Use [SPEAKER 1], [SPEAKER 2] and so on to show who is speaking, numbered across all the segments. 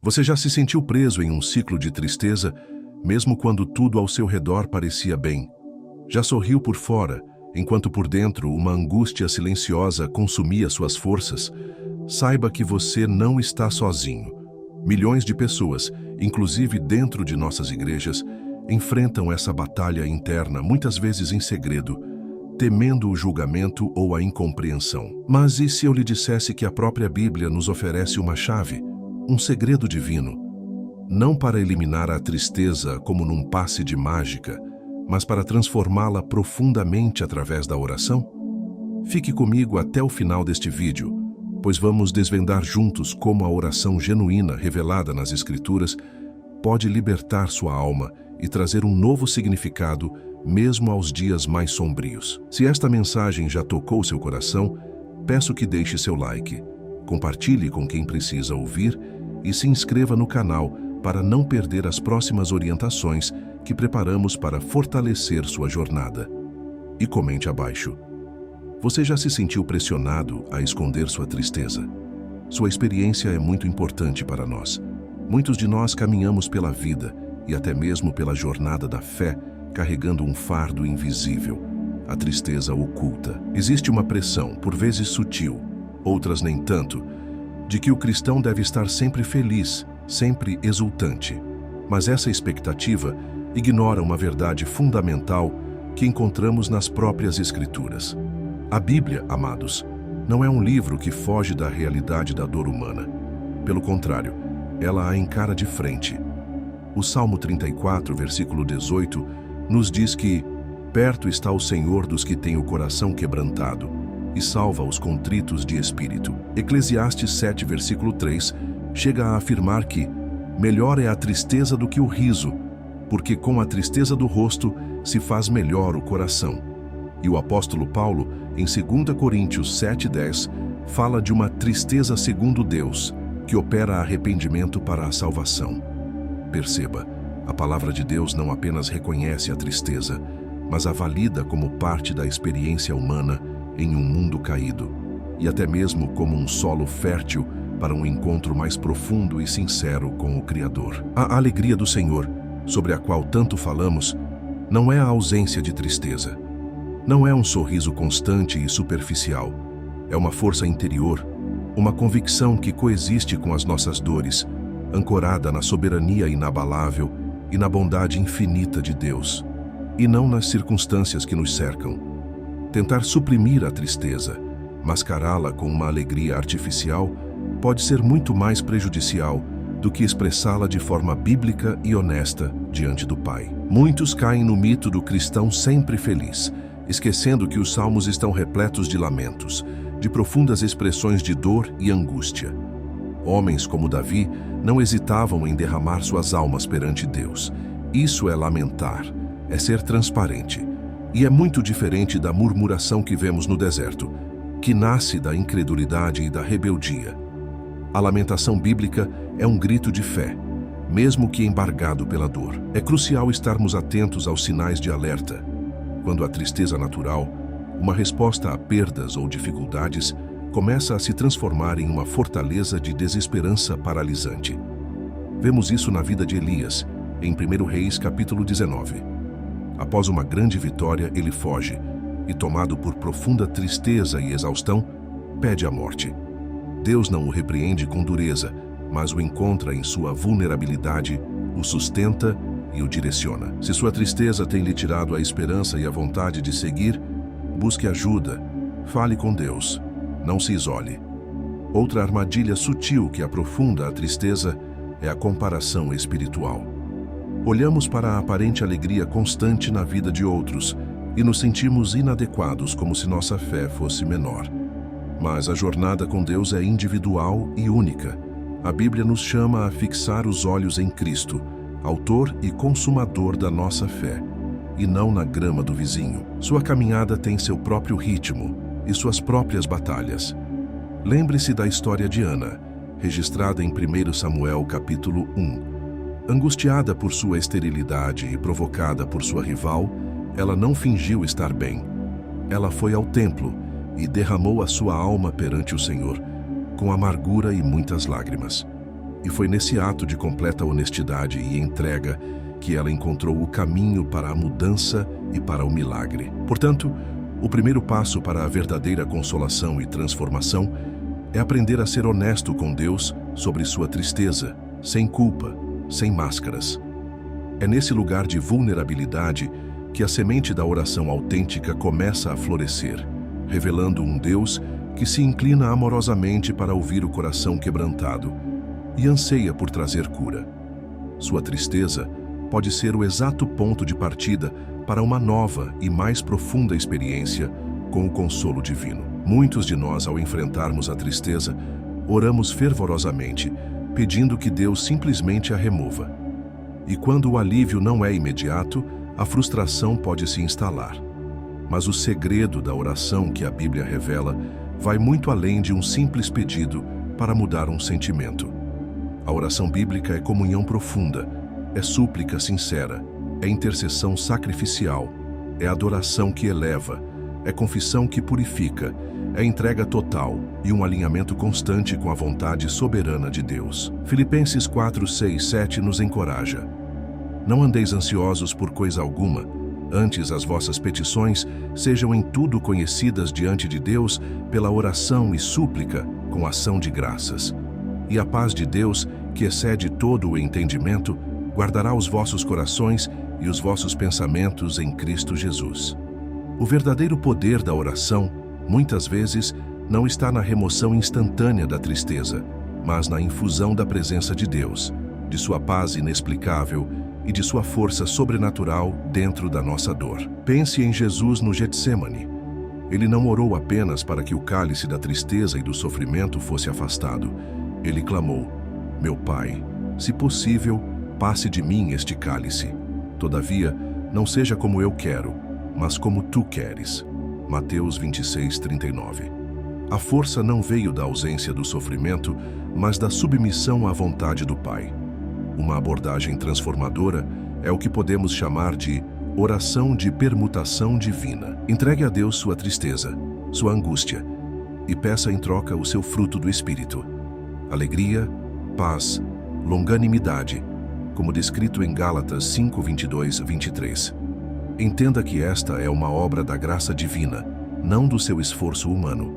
[SPEAKER 1] Você já se sentiu preso em um ciclo de tristeza, mesmo quando tudo ao seu redor parecia bem? Já sorriu por fora, enquanto por dentro uma angústia silenciosa consumia suas forças? Saiba que você não está sozinho. Milhões de pessoas, inclusive dentro de nossas igrejas, enfrentam essa batalha interna, muitas vezes em segredo, temendo o julgamento ou a incompreensão. Mas e se eu lhe dissesse que a própria Bíblia nos oferece uma chave, um segredo divino? Não para eliminar a tristeza como num passe de mágica, mas para transformá-la profundamente através da oração? Fique comigo até o final deste vídeo, pois vamos desvendar juntos como a oração genuína revelada nas Escrituras pode libertar sua alma e trazer um novo significado mesmo aos dias mais sombrios. Se esta mensagem já tocou seu coração, peço que deixe seu like, compartilhe com quem precisa ouvir e se inscreva no canal para não perder as próximas orientações que preparamos para fortalecer sua jornada. E comente abaixo. Você já se sentiu pressionado a esconder sua tristeza? Sua experiência é muito importante para nós. Muitos de nós caminhamos pela vida e até mesmo pela jornada da fé, carregando um fardo invisível, a tristeza oculta. Existe uma pressão, por vezes sutil, outras nem tanto, de que o cristão deve estar sempre feliz, sempre exultante. Mas essa expectativa ignora uma verdade fundamental que encontramos nas próprias Escrituras. A Bíblia, amados, não é um livro que foge da realidade da dor humana. Pelo contrário, ela a encara de frente. O Salmo 34, versículo 18, nos diz que perto está o Senhor dos que têm o coração quebrantado e salva os contritos de espírito. Eclesiastes 7, versículo 3, chega a afirmar que melhor é a tristeza do que o riso, porque com a tristeza do rosto se faz melhor o coração. E o apóstolo Paulo, em 2 Coríntios 7:10, fala de uma tristeza segundo Deus, que opera arrependimento para a salvação. Perceba, a palavra de Deus não apenas reconhece a tristeza, mas a valida como parte da experiência humana em um mundo caído, e até mesmo como um solo fértil para um encontro mais profundo e sincero com o Criador. A alegria do Senhor, sobre a qual tanto falamos, não é a ausência de tristeza. Não é um sorriso constante e superficial. É uma força interior, uma convicção que coexiste com as nossas dores, ancorada na soberania inabalável e na bondade infinita de Deus, e não nas circunstâncias que nos cercam. Tentar suprimir a tristeza, mascará-la com uma alegria artificial, pode ser muito mais prejudicial do que expressá-la de forma bíblica e honesta diante do Pai. Muitos caem no mito do cristão sempre feliz, esquecendo que os salmos estão repletos de lamentos, de profundas expressões de dor e angústia. Homens como Davi não hesitavam em derramar suas almas perante Deus. Isso é lamentar, é ser transparente. E é muito diferente da murmuração que vemos no deserto, que nasce da incredulidade e da rebeldia. A lamentação bíblica é um grito de fé, mesmo que embargado pela dor. É crucial estarmos atentos aos sinais de alerta. Quando a tristeza natural, uma resposta a perdas ou dificuldades, começa a se transformar em uma fortaleza de desesperança paralisante. Vemos isso na vida de Elias, em 1 Reis, capítulo 19. Após uma grande vitória, ele foge e, tomado por profunda tristeza e exaustão, pede a morte. Deus não o repreende com dureza, mas o encontra em sua vulnerabilidade, o sustenta e o direciona. Se sua tristeza tem lhe tirado a esperança e a vontade de seguir, busque ajuda, fale com Deus. Não se isole. Outra armadilha sutil que aprofunda a tristeza é a comparação espiritual. Olhamos para a aparente alegria constante na vida de outros e nos sentimos inadequados, como se nossa fé fosse menor. Mas a jornada com Deus é individual e única. A Bíblia nos chama a fixar os olhos em Cristo, autor e consumador da nossa fé, e não na grama do vizinho. Sua caminhada tem seu próprio ritmo e suas próprias batalhas. Lembre-se da história de Ana, registrada em 1 Samuel capítulo 1. Angustiada por sua esterilidade e provocada por sua rival, ela não fingiu estar bem. Ela foi ao templo e derramou a sua alma perante o Senhor, com amargura e muitas lágrimas. E foi nesse ato de completa honestidade e entrega que ela encontrou o caminho para a mudança e para o milagre. Portanto, o primeiro passo para a verdadeira consolação e transformação é aprender a ser honesto com Deus sobre sua tristeza, sem culpa, sem máscaras. É nesse lugar de vulnerabilidade que a semente da oração autêntica começa a florescer, revelando um Deus que se inclina amorosamente para ouvir o coração quebrantado e anseia por trazer cura. Sua tristeza pode ser o exato ponto de partida para uma nova e mais profunda experiência com o consolo divino. Muitos de nós, ao enfrentarmos a tristeza, oramos fervorosamente, pedindo que Deus simplesmente a remova. E quando o alívio não é imediato, a frustração pode se instalar. Mas o segredo da oração que a Bíblia revela vai muito além de um simples pedido para mudar um sentimento. A oração bíblica é comunhão profunda, é súplica sincera, é intercessão sacrificial, é adoração que eleva, é confissão que purifica, é entrega total e um alinhamento constante com a vontade soberana de Deus. Filipenses 4, 6, 7 nos encoraja. Não andeis ansiosos por coisa alguma, antes as vossas petições sejam em tudo conhecidas diante de Deus pela oração e súplica com ação de graças. E a paz de Deus, que excede todo o entendimento, guardará os vossos corações e os vossos pensamentos em Cristo Jesus. O verdadeiro poder da oração, muitas vezes, não está na remoção instantânea da tristeza, mas na infusão da presença de Deus, de sua paz inexplicável e de sua força sobrenatural dentro da nossa dor. Pense em Jesus no Getsêmani. Ele não orou apenas para que o cálice da tristeza e do sofrimento fosse afastado. Ele clamou: Meu Pai, se possível, passe de mim este cálice. Todavia, não seja como eu quero, mas como tu queres. Mateus 26, 39. A força não veio da ausência do sofrimento, mas da submissão à vontade do Pai. Uma abordagem transformadora é o que podemos chamar de oração de permutação divina. Entregue a Deus sua tristeza, sua angústia, e peça em troca o seu fruto do Espírito: alegria, paz, longanimidade, como descrito em Gálatas 5, 22, 23. Entenda que esta é uma obra da graça divina, não do seu esforço humano.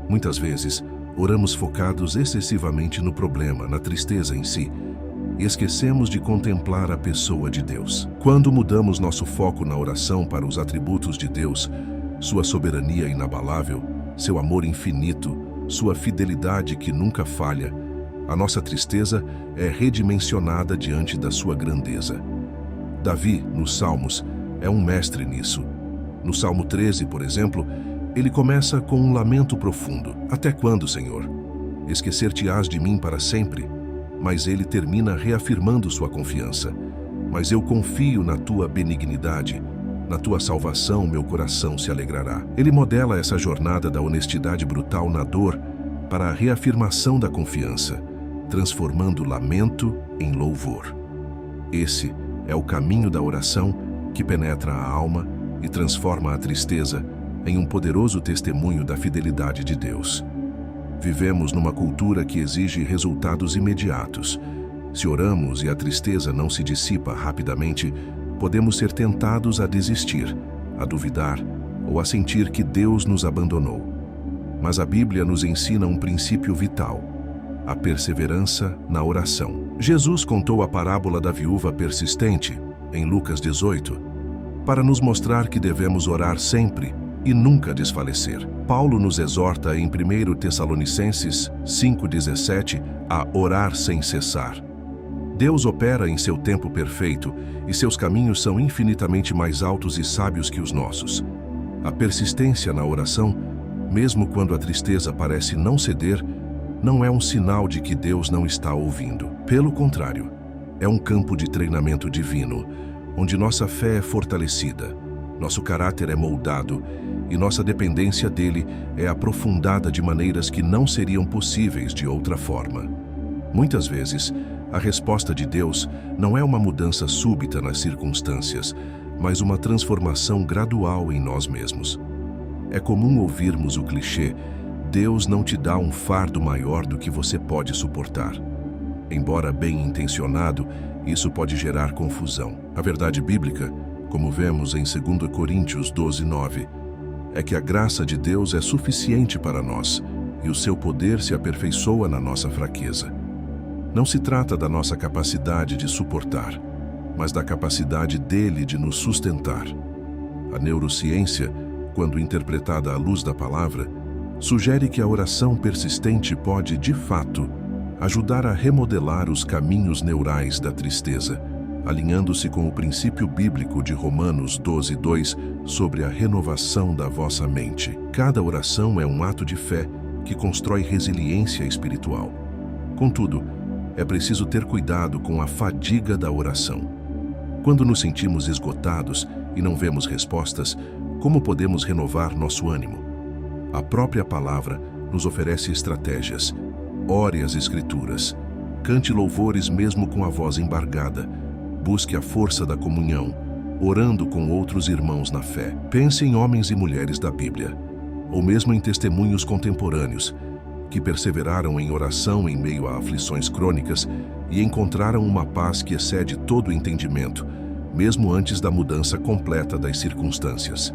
[SPEAKER 1] Muitas vezes, oramos focados excessivamente no problema, na tristeza em si, e esquecemos de contemplar a pessoa de Deus. Quando mudamos nosso foco na oração para os atributos de Deus, sua soberania inabalável, seu amor infinito, sua fidelidade que nunca falha, a nossa tristeza é redimensionada diante da sua grandeza. Davi, nos Salmos, é um mestre nisso. No Salmo 13, por exemplo, ele começa com um lamento profundo: Até quando, Senhor? Esquecer-te-ás de mim para sempre? Mas ele termina reafirmando sua confiança: Mas eu confio na tua benignidade, na tua salvação meu coração se alegrará. Ele modela essa jornada da honestidade brutal na dor para a reafirmação da confiança, transformando lamento em louvor. Esse é o caminho da oração que penetra a alma e transforma a tristeza em um poderoso testemunho da fidelidade de Deus. Vivemos numa cultura que exige resultados imediatos. Se oramos e a tristeza não se dissipa rapidamente, podemos ser tentados a desistir, a duvidar ou a sentir que Deus nos abandonou. Mas a Bíblia nos ensina um princípio vital: a perseverança na oração. Jesus contou a parábola da viúva persistente, em Lucas 18, para nos mostrar que devemos orar sempre e nunca desfalecer. Paulo nos exorta em 1 Tessalonicenses 5,17 a orar sem cessar. Deus opera em seu tempo perfeito e seus caminhos são infinitamente mais altos e sábios que os nossos. A persistência na oração, mesmo quando a tristeza parece não ceder, não é um sinal de que Deus não está ouvindo. Pelo contrário, é um campo de treinamento divino, onde nossa fé é fortalecida, nosso caráter é moldado e nossa dependência dele é aprofundada de maneiras que não seriam possíveis de outra forma. Muitas vezes, a resposta de Deus não é uma mudança súbita nas circunstâncias, mas uma transformação gradual em nós mesmos. É comum ouvirmos o clichê: Deus não te dá um fardo maior do que você pode suportar. Embora bem-intencionado, isso pode gerar confusão. A verdade bíblica, como vemos em 2 Coríntios 12:9, é que a graça de Deus é suficiente para nós e o seu poder se aperfeiçoa na nossa fraqueza. Não se trata da nossa capacidade de suportar, mas da capacidade dele de nos sustentar. A neurociência, quando interpretada à luz da palavra, sugere que a oração persistente pode, de fato, ajudar a remodelar os caminhos neurais da tristeza, alinhando-se com o princípio bíblico de Romanos 12:2 sobre a renovação da vossa mente. Cada oração é um ato de fé que constrói resiliência espiritual. Contudo, é preciso ter cuidado com a fadiga da oração. Quando nos sentimos esgotados e não vemos respostas, como podemos renovar nosso ânimo? A própria palavra nos oferece estratégias. Ore as Escrituras. Cante louvores mesmo com a voz embargada. Busque a força da comunhão, orando com outros irmãos na fé. Pense em homens e mulheres da Bíblia, ou mesmo em testemunhos contemporâneos, que perseveraram em oração em meio a aflições crônicas e encontraram uma paz que excede todo o entendimento, mesmo antes da mudança completa das circunstâncias.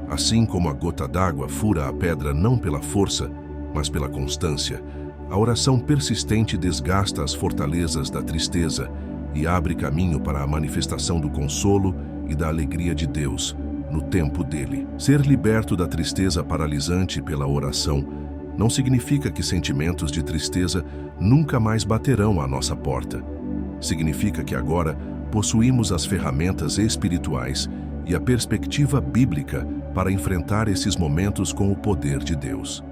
[SPEAKER 1] Assim como a gota d'água fura a pedra não pela força, mas pela constância, a oração persistente desgasta as fortalezas da tristeza e abre caminho para a manifestação do consolo e da alegria de Deus, no tempo dele. Ser liberto da tristeza paralisante pela oração não significa que sentimentos de tristeza nunca mais baterão à nossa porta. Significa que agora possuímos as ferramentas espirituais e a perspectiva bíblica para enfrentar esses momentos com o poder de Deus.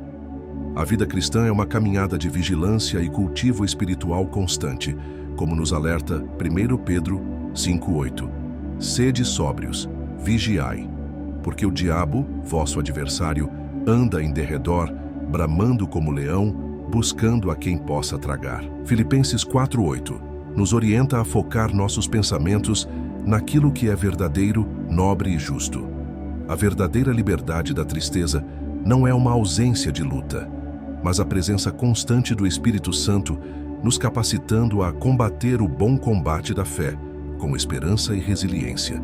[SPEAKER 1] A vida cristã é uma caminhada de vigilância e cultivo espiritual constante, como nos alerta 1 Pedro 5:8. Sede sóbrios, vigiai, porque o diabo, vosso adversário, anda em derredor, bramando como leão, buscando a quem possa tragar. Filipenses 4:8 nos orienta a focar nossos pensamentos naquilo que é verdadeiro, nobre e justo. A verdadeira liberdade da tristeza não é uma ausência de luta, mas a presença constante do Espírito Santo nos capacitando a combater o bom combate da fé, com esperança e resiliência.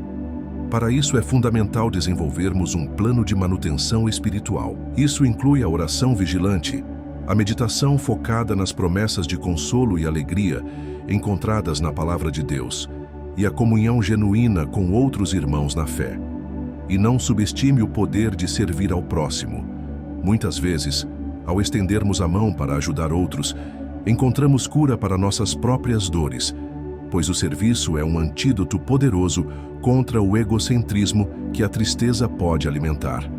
[SPEAKER 1] Para isso é fundamental desenvolvermos um plano de manutenção espiritual. Isso inclui a oração vigilante, a meditação focada nas promessas de consolo e alegria encontradas na Palavra de Deus, e a comunhão genuína com outros irmãos na fé. E não subestime o poder de servir ao próximo. Muitas vezes, ao estendermos a mão para ajudar outros, encontramos cura para nossas próprias dores, pois o serviço é um antídoto poderoso contra o egocentrismo que a tristeza pode alimentar.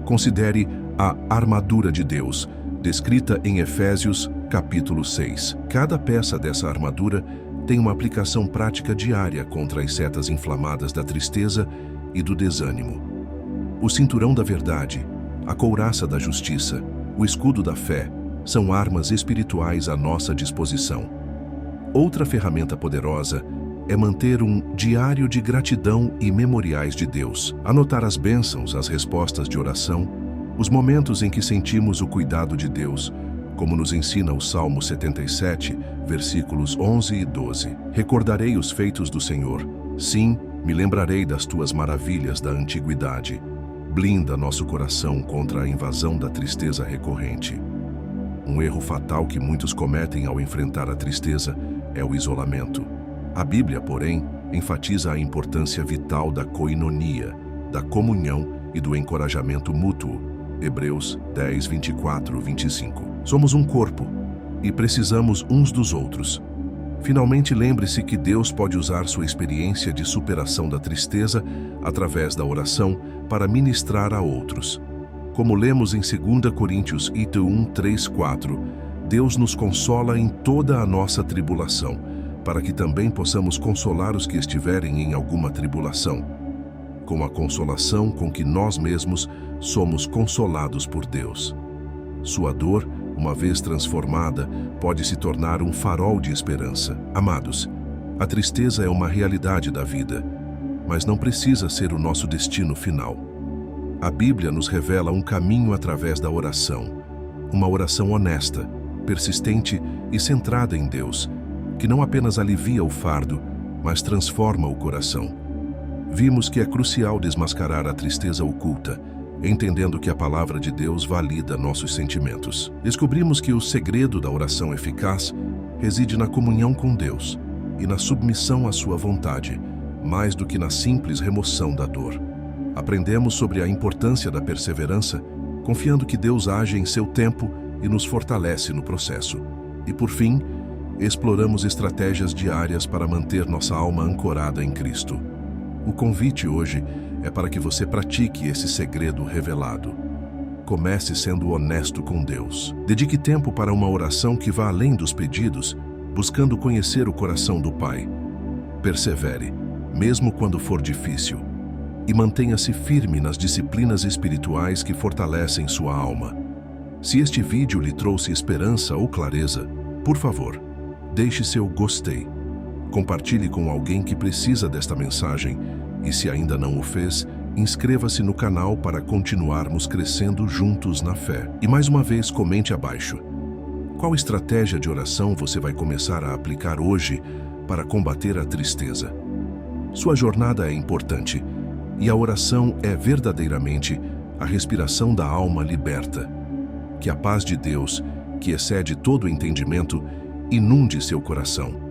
[SPEAKER 1] Considere a armadura de Deus, descrita em Efésios, capítulo 6. Cada peça dessa armadura tem uma aplicação prática diária contra as setas inflamadas da tristeza e do desânimo. O cinturão da verdade, a couraça da justiça, o escudo da fé, são armas espirituais à nossa disposição. Outra ferramenta poderosa é manter um diário de gratidão e memoriais de Deus. Anotar as bênçãos, as respostas de oração, os momentos em que sentimos o cuidado de Deus, como nos ensina o Salmo 77, versículos 11 e 12. Recordarei os feitos do Senhor. Sim, me lembrarei das tuas maravilhas da antiguidade. Blinda nosso coração contra a invasão da tristeza recorrente. Um erro fatal que muitos cometem ao enfrentar a tristeza é o isolamento. A Bíblia, porém, enfatiza a importância vital da koinonia, da comunhão e do encorajamento mútuo. Hebreus 10, 24, 25. Somos um corpo e precisamos uns dos outros. Finalmente, lembre-se que Deus pode usar sua experiência de superação da tristeza através da oração para ministrar a outros. Como lemos em 2 Coríntios 1, 3, 4, Deus nos consola em toda a nossa tribulação, para que também possamos consolar os que estiverem em alguma tribulação, com a consolação com que nós mesmos somos consolados por Deus. Sua dor, uma vez transformada, pode se tornar um farol de esperança. Amados, a tristeza é uma realidade da vida, mas não precisa ser o nosso destino final. A Bíblia nos revela um caminho através da oração, uma oração honesta, persistente e centrada em Deus, que não apenas alivia o fardo, mas transforma o coração. Vimos que é crucial desmascarar a tristeza oculta, entendendo que a palavra de Deus valida nossos sentimentos. Descobrimos que o segredo da oração eficaz reside na comunhão com Deus e na submissão à sua vontade, mais do que na simples remoção da dor. Aprendemos sobre a importância da perseverança, confiando que Deus age em seu tempo e nos fortalece no processo. E por fim, exploramos estratégias diárias para manter nossa alma ancorada em Cristo. O convite hoje é para que você pratique esse segredo revelado. Comece sendo honesto com Deus. Dedique tempo para uma oração que vá além dos pedidos, buscando conhecer o coração do Pai. Persevere, mesmo quando for difícil, e mantenha-se firme nas disciplinas espirituais que fortalecem sua alma. Se este vídeo lhe trouxe esperança ou clareza, por favor, deixe seu gostei. Compartilhe com alguém que precisa desta mensagem e, se ainda não o fez, inscreva-se no canal para continuarmos crescendo juntos na fé. E mais uma vez, comente abaixo. Qual estratégia de oração você vai começar a aplicar hoje para combater a tristeza? Sua jornada é importante e a oração é verdadeiramente a respiração da alma liberta. Que a paz de Deus, que excede todo entendimento, inunde seu coração